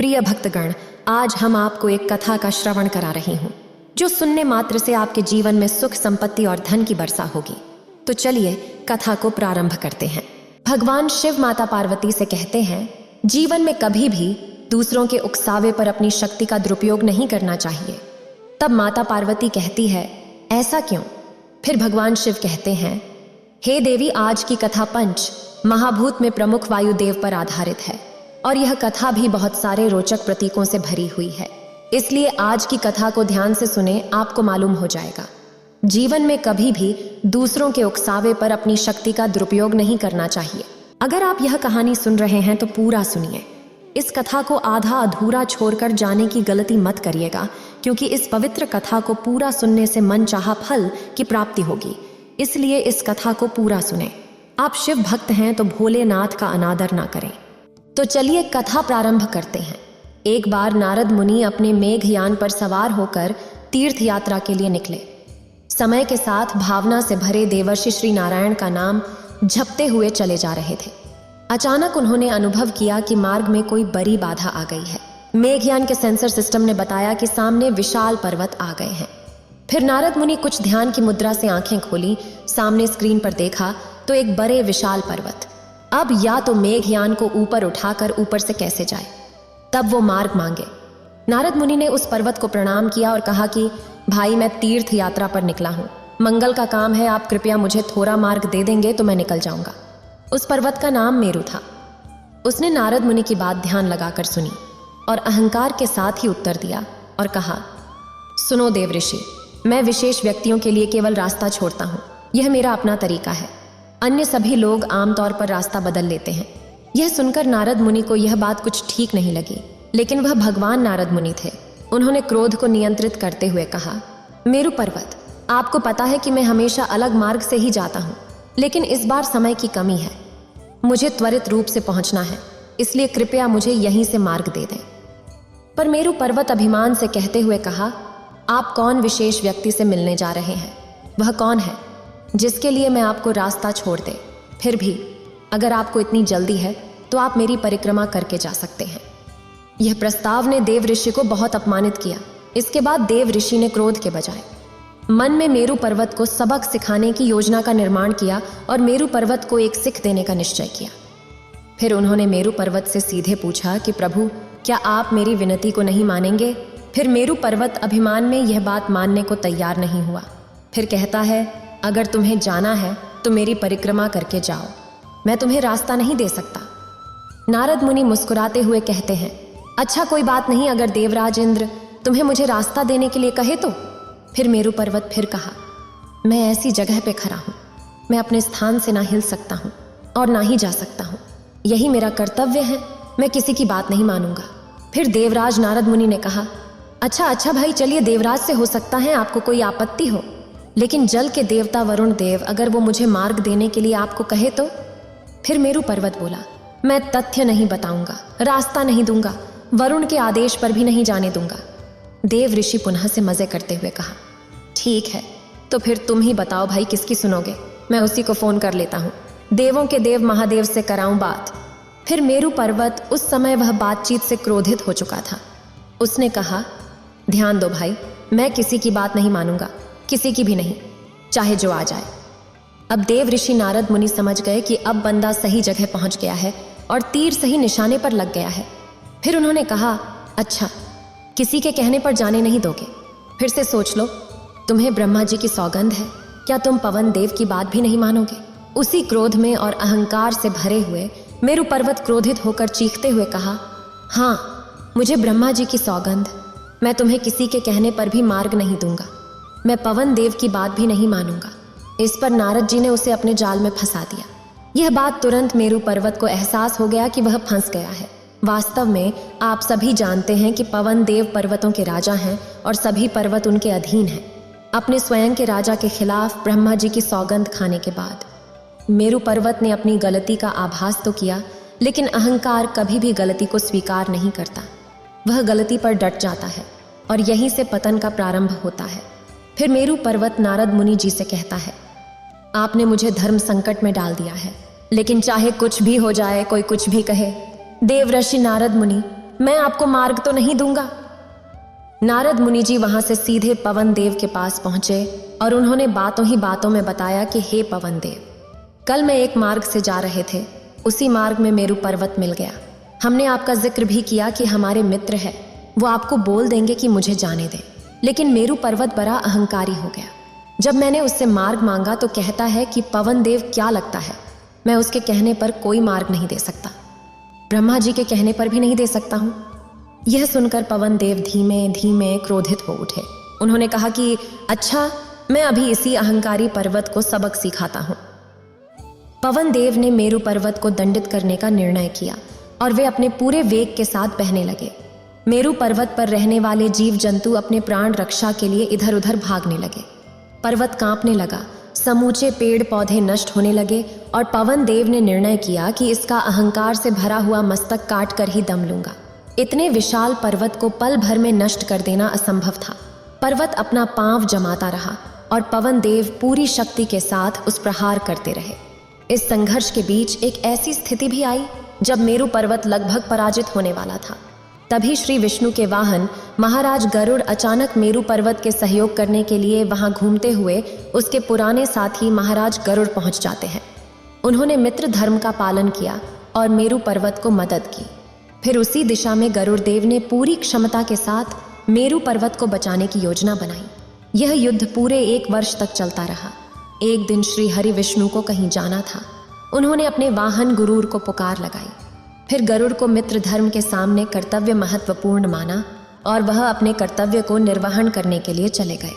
प्रिय भक्तगण, आज हम आपको एक कथा का श्रवण करा रही हूँ जो सुनने मात्र से आपके जीवन में सुख, संपत्ति और धन की वर्षा होगी। तो चलिए कथा को प्रारंभ करते हैं। भगवान शिव माता पार्वती से कहते हैं, जीवन में कभी भी दूसरों के उकसावे पर अपनी शक्ति का दुरुपयोग नहीं करना चाहिए। तब माता पार्वती कहती है, ऐसा क्यों? फिर भगवान शिव कहते हैं, हे देवी, आज की कथा पंच महाभूत में प्रमुख वायुदेव पर आधारित है और यह कथा भी बहुत सारे रोचक प्रतीकों से भरी हुई है। इसलिए आज की कथा को ध्यान से सुने, आपको मालूम हो जाएगा। जीवन में कभी भी दूसरों के उकसावे पर अपनी शक्ति का दुरुपयोग नहीं करना चाहिए। अगर आप यह कहानी सुन रहे हैं तो पूरा सुनिए। इस कथा को आधा अधूरा छोड़कर जाने की गलती मत करिएगा, क्योंकि इस पवित्र कथा को पूरा सुनने से मन चाहा फल की प्राप्ति होगी। इसलिए इस कथा को पूरा सुने। आप शिव भक्त हैं तो भोलेनाथ का अनादर ना करें। तो चलिए कथा प्रारंभ करते हैं। एक बार नारद मुनि अपने मेघयान पर सवार होकर तीर्थ यात्रा के लिए निकले। समय के साथ भावना से भरे देवर्षि श्री नारायण का नाम जपते हुए चले जा रहे थे। अचानक उन्होंने अनुभव किया कि मार्ग में कोई बड़ी बाधा आ गई है। मेघयान के सेंसर सिस्टम ने बताया कि सामने विशाल पर्वत आ गए हैं। फिर नारद मुनि कुछ ध्यान की मुद्रा से आंखें खोली, सामने स्क्रीन पर देखा तो एक बड़े विशाल पर्वत। अब या तो मेघयान को ऊपर उठाकर ऊपर से कैसे जाए। तब वो मार्ग मांगे। नारद मुनि ने उस पर्वत को प्रणाम किया और कहा कि भाई, मैं तीर्थ यात्रा पर निकला हूँ, मंगल का काम है, आप कृपया मुझे थोड़ा मार्ग दे देंगे तो मैं निकल जाऊंगा। उस पर्वत का नाम मेरु था। उसने नारद मुनि की बात ध्यान लगाकर सुनी और अहंकार के साथ ही उत्तर दिया और कहा, सुनो देव ऋषि, मैं विशेष व्यक्तियों के लिए केवल रास्ता छोड़ता हूँ। यह मेरा अपना तरीका है। अन्य सभी लोग आमतौर पर रास्ता बदल लेते हैं। यह सुनकर नारद मुनि को यह बात कुछ ठीक नहीं लगी, लेकिन वह भगवान नारद मुनि थे। उन्होंने क्रोध को नियंत्रित करते हुए कहा, मेरु पर्वत, आपको पता है कि मैं हमेशा अलग मार्ग से ही जाता हूँ, लेकिन इस बार समय की कमी है। मुझे त्वरित रूप से पहुंचना है, इसलिए कृपया मुझे यहीं से मार्ग दे दें। पर मेरु पर्वत अभिमान से कहते हुए कहा, आप कौन विशेष व्यक्ति से मिलने जा रहे हैं? वह कौन है जिसके लिए मैं आपको रास्ता छोड़ दे? फिर भी अगर आपको इतनी जल्दी है तो आप मेरी परिक्रमा करके जा सकते हैं। यह प्रस्ताव ने देव ऋषि को बहुत अपमानित किया। इसके बाद देव ऋषि ने क्रोध के बजाय मन में मेरु पर्वत को सबक सिखाने की योजना का निर्माण किया और मेरु पर्वत को एक सिख देने का निश्चय किया। फिर उन्होंने मेरु पर्वत से सीधे पूछा कि प्रभु, क्या आप मेरी विनती को नहीं मानेंगे? फिर मेरु पर्वत अभिमान में यह बात मानने को तैयार नहीं हुआ। फिर कहता है, अगर तुम्हें जाना है तो मेरी परिक्रमा करके जाओ, मैं तुम्हें रास्ता नहीं दे सकता। नारद मुनि मुस्कुराते हुए कहते हैं, अच्छा कोई बात नहीं, अगर देवराज इंद्र तुम्हें मुझे रास्ता देने के लिए कहे तो। फिर मेरु पर्वत फिर कहा, मैं ऐसी जगह पे खड़ा हूँ, मैं अपने स्थान से ना हिल सकता हूँ और ना ही जा सकता हूँ। यही मेरा कर्तव्य है, मैं किसी की बात नहीं मानूंगा। फिर देवराज नारद मुनि ने कहा, अच्छा भाई, चलिए, देवराज से हो सकता है आपको कोई आपत्ति हो, लेकिन जल के देवता वरुण देव अगर वो मुझे मार्ग देने के लिए आपको कहे तो? फिर मेरु पर्वत बोला, मैं तथ्य नहीं बताऊंगा, रास्ता नहीं दूंगा, वरुण के आदेश पर भी नहीं जाने दूंगा। देव ऋषि पुनः से मजे करते हुए कहा, ठीक है, तो फिर तुम ही बताओ भाई, किसकी सुनोगे? मैं उसी को फोन कर लेता हूँ, देवों के देव महादेव से कराऊं बात। फिर मेरु पर्वत, उस समय वह बातचीत से क्रोधित हो चुका था। उसने कहा, ध्यान दो भाई, मैं किसी की बात नहीं मानूंगा, किसी की भी नहीं, चाहे जो आ जाए। अब देव ऋषि नारद मुनि समझ गए कि अब बंदा सही जगह पहुंच गया है और तीर सही निशाने पर लग गया है। फिर उन्होंने कहा, अच्छा, किसी के कहने पर जाने नहीं दोगे? फिर से सोच लो, तुम्हें ब्रह्मा जी की सौगंध है, क्या तुम पवन देव की बात भी नहीं मानोगे? उसी क्रोध में और अहंकार से भरे हुए मेरु पर्वत क्रोधित होकर चीखते हुए कहा, हाँ, मुझे ब्रह्मा जी की सौगंध, मैं तुम्हें किसी के कहने पर भी मार्ग नहीं दूंगा, मैं पवन देव की बात भी नहीं मानूंगा। इस पर नारद जी ने उसे अपने जाल में फंसा दिया। यह बात तुरंत मेरु पर्वत को एहसास हो गया कि वह फंस गया है। वास्तव में आप सभी जानते हैं कि पवन देव पर्वतों के राजा हैं और सभी पर्वत उनके अधीन हैं। अपने स्वयं के राजा के खिलाफ ब्रह्मा जी की सौगंध खाने के बाद मेरु पर्वत ने अपनी गलती का आभास तो किया, लेकिन अहंकार कभी भी गलती को स्वीकार नहीं करता। वह गलती पर डट जाता है और यहीं से पतन का प्रारंभ होता है। फिर मेरु पर्वत नारद मुनि जी से कहता है, आपने मुझे धर्म संकट में डाल दिया है, लेकिन चाहे कुछ भी हो जाए, कोई कुछ भी कहे, देव ऋषि नारद मुनि, मैं आपको मार्ग तो नहीं दूंगा। नारद मुनि जी वहां से सीधे पवन देव के पास पहुंचे और उन्होंने बातों ही बातों में बताया कि हे पवन देव, कल मैं एक मार्ग से जा रहे थे, उसी मार्ग में मेरू पर्वत मिल गया। हमने आपका जिक्र भी किया कि हमारे मित्र है, वो आपको बोल देंगे कि मुझे जाने दें, लेकिन मेरू पर्वत बड़ा अहंकारी हो गया। जब मैंने उससे मार्ग मांगा तो कहता है कि पवन देव क्या लगता है, मैं उसके कहने पर कोई मार्ग नहीं दे सकता, ब्रह्मा जी के कहने पर भी नहीं दे सकता हूं। यह सुनकर पवन देव धीमे धीमे क्रोधित हो उठे। उन्होंने कहा कि अच्छा, मैं अभी इसी अहंकारी पर्वत को सबक सिखाता हूं। पवन देव ने मेरू पर्वत को दंडित करने का निर्णय किया और वे अपने पूरे वेग के साथ बहने लगे। मेरू पर्वत पर रहने वाले जीव जंतु अपने प्राण रक्षा के लिए इधर उधर भागने लगे। पर्वत कांपने लगा, समूचे पेड़ पौधे नष्ट होने लगे और पवन देव ने निर्णय किया कि इसका अहंकार से भरा हुआ मस्तक काट कर ही दम लूंगा। इतने विशाल पर्वत को पल भर में नष्ट कर देना असंभव था। पर्वत अपना पांव जमाता रहा और पवन देव पूरी शक्ति के साथ उस प्रहार करते रहे। इस संघर्ष के बीच एक ऐसी स्थिति भी आई जब मेरू पर्वत लगभग पराजित होने वाला था। तभी श्री विष्णु के वाहन महाराज गरुड़ अचानक मेरू पर्वत के सहयोग करने के लिए वहां घूमते हुए उसके पुराने साथी महाराज गरुड़ पहुंच जाते हैं। उन्होंने मित्र धर्म का पालन किया और मेरू पर्वत को मदद की। फिर उसी दिशा में गरुड़ देव ने पूरी क्षमता के साथ मेरू पर्वत को बचाने की योजना बनाई। यह युद्ध पूरे 1 वर्ष तक चलता रहा। एक दिन श्री हरि विष्णु को कहीं जाना था। उन्होंने अपने वाहन गुरूर को पुकार लगाई। फिर गरुड़ को मित्र धर्म के सामने कर्तव्य महत्वपूर्ण माना और वह अपने कर्तव्य को निर्वहन करने के लिए चले गए।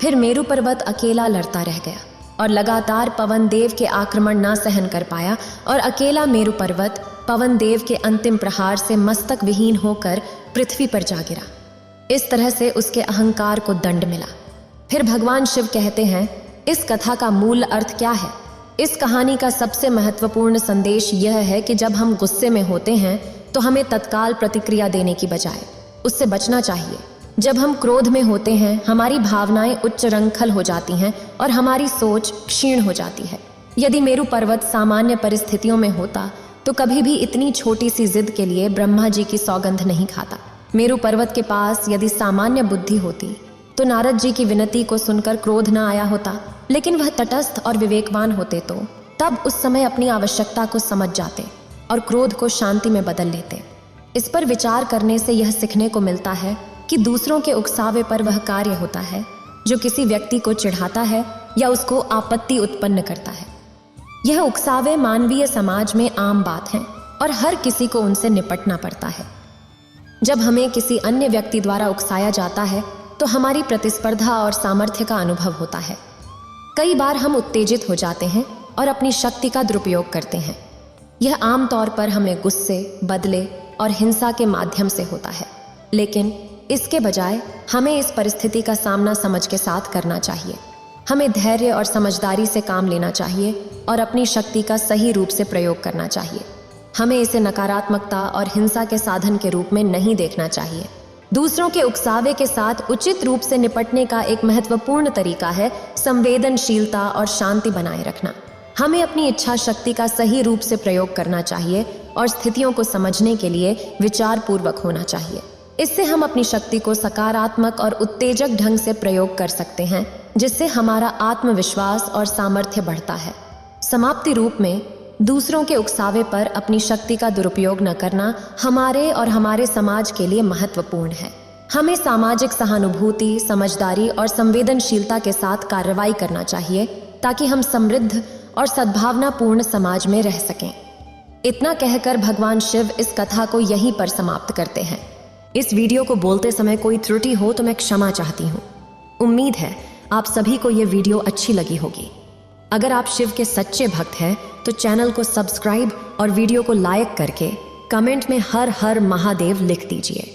फिर मेरू पर्वत अकेला लड़ता रह गया और लगातार पवन देव के आक्रमण न सहन कर पाया और अकेला मेरू पर्वत पवन देव के अंतिम प्रहार से मस्तक विहीन होकर पृथ्वी पर जा गिरा। इस तरह से उसके अहंकार को दंड मिला। फिर भगवान शिव कहते हैं, इस कथा का मूल अर्थ क्या है? इस कहानी का सबसे महत्वपूर्ण संदेश यह है कि जब हम गुस्से में होते हैं तो हमें तत्काल प्रतिक्रिया देने की बजाय उससे बचना चाहिए। जब हम क्रोध में होते हैं हमारी भावनाएं उच्च रंगखल हो जाती हैं और हमारी सोच क्षीण हो जाती है। यदि मेरू पर्वत सामान्य परिस्थितियों में होता तो कभी भी इतनी छोटी सी जिद के लिए ब्रह्मा जी की सौगंध नहीं खाता। मेरू पर्वत के पास यदि सामान्य बुद्धि होती तो नारद जी की विनती को सुनकर क्रोध न आया होता, लेकिन वह तटस्थ और विवेकवान होते तो तब उस समय अपनी आवश्यकता को समझ जाते और क्रोध को शांति में बदल लेते। इस पर विचार करने से यह सीखने को मिलता है कि दूसरों के उकसावे पर वह कार्य होता है जो किसी व्यक्ति को चिढ़ाता है या उसको आपत्ति उत्पन्न करता है। यह उकसावे मानवीय समाज में आम बात है और हर किसी को उनसे निपटना पड़ता है। जब हमें किसी अन्य व्यक्ति द्वारा उकसाया जाता है तो हमारी प्रतिस्पर्धा और सामर्थ्य का अनुभव होता है। कई बार हम उत्तेजित हो जाते हैं और अपनी शक्ति का दुरुपयोग करते हैं। यह आमतौर पर हमें गुस्से, बदले और हिंसा के माध्यम से होता है, लेकिन इसके बजाय हमें इस परिस्थिति का सामना समझ के साथ करना चाहिए। हमें धैर्य और समझदारी से काम लेना चाहिए और अपनी शक्ति का सही रूप से प्रयोग करना चाहिए। हमें इसे नकारात्मकता और हिंसा के साधन के रूप में नहीं देखना चाहिए। दूसरों के उकसावे के साथ उचित रूप से निपटने का एक महत्वपूर्ण तरीका है संवेदनशीलता और शांति बनाए रखना। हमें अपनी इच्छा शक्ति का सही रूप से प्रयोग करना चाहिए और स्थितियों को समझने के लिए विचार पूर्वक होना चाहिए। इससे हम अपनी शक्ति को सकारात्मक और उत्तेजक ढंग से प्रयोग कर सकते हैं, जिससे हमारा आत्मविश्वास और सामर्थ्य बढ़ता है। समाप्ति रूप में, दूसरों के उकसावे पर अपनी शक्ति का दुरुपयोग न करना हमारे और हमारे समाज के लिए महत्वपूर्ण है। हमें सामाजिक सहानुभूति, समझदारी और संवेदनशीलता के साथ कार्रवाई करना चाहिए ताकि हम समृद्ध और सद्भावनापूर्ण समाज में रह सकें। इतना कहकर भगवान शिव इस कथा को यहीं पर समाप्त करते हैं। इस वीडियो को बोलते समय कोई त्रुटि हो तो मैं क्षमा चाहती हूँ। उम्मीद है आप सभी को ये वीडियो अच्छी लगी होगी। अगर आप शिव के सच्चे भक्त हैं तो चैनल को सब्सक्राइब और वीडियो को लाइक करके कमेंट में हर हर महादेव लिख दीजिए।